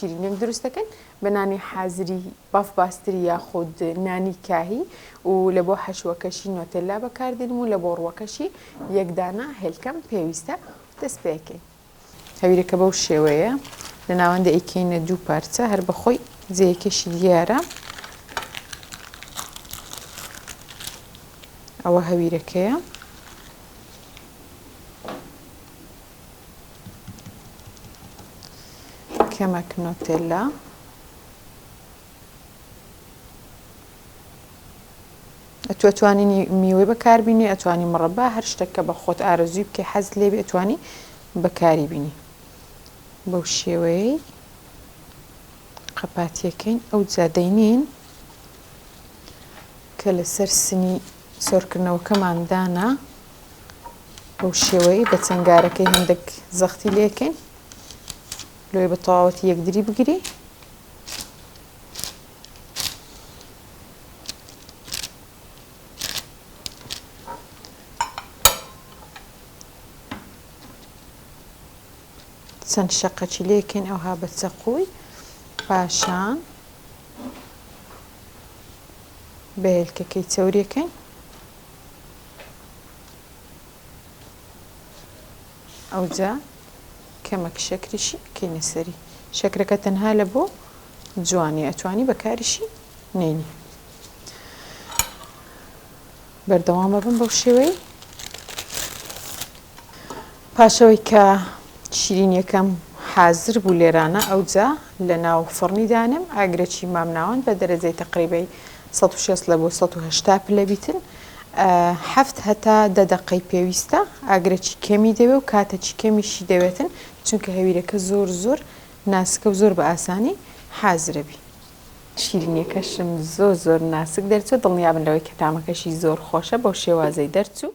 شیرینێک دروست دەکەن بە نانی حازری باف باستری یاخود نانی کاهی و لە بۆ حەشوەکەشی نۆتێلا بەکاردێنم و لە بۆ ڕوەکەشی یەک دانە هێلکەم پێویستە دەست پێ بکەین. هەویرەکە بەو شێوەیە لە ناوەندە ئەیکەینە دوو پارچە هەر بەخۆی جێیەکەشی دیارە. ئەوە هەویرەکەیە. کەمێک نۆتێلا. ئەتوانین میوەی بەکاربینی، ئەتوانی مڕەبا، هەر شتێککە بە خۆت ئارەزووی بکەی حەز لێبێ ئەتوانی بەکاری بینی. بەو شێوەیەی قەپاتیەکەین ئەو جادەینین کە لەسەر سنی سۆرکردنەوەکەماندانا بەو شێوەیە بە چەنگارەکەی هەندێک زەختی لێکەین لۆی بە تەواوەتی یەکدری بگری. چەند شەقەچی لێکەین ئەوها بە چەقوی پاشان بە هێلکەکەی چەوریەکەین ئەوجا کەمەک شەکریشی بکەینە سەری. شەکرەکە تەنها لە بۆ جوانی، ئەتوانی بەکاریشی نێنی. بەردەوامە بن بەو شێوەی. پاشەوەی کە شیرینیەکەم حازر بوو لێرانە ئەوجا لە ناو فڕنی دانم ئاگرێکی مامناوەند بە دەرەجەی تەقریبەی 160 لە بۆ 180 پلە بیتن. 7 هەتا 10 دقەی پێویستە. ئاگرێکی کەمی دەوێت و کاتێکی کەمیشی دەوێتن چونکە هەویرەکە زۆر ناسکە و زۆر بە ئاسانی حازرەبی. شیرینیەکەشم زۆر ناسک دەرچوو، دڵنیابن لەوەی کە تامەکەشی زۆر خۆشە بەو شێوازەی دەرچوو.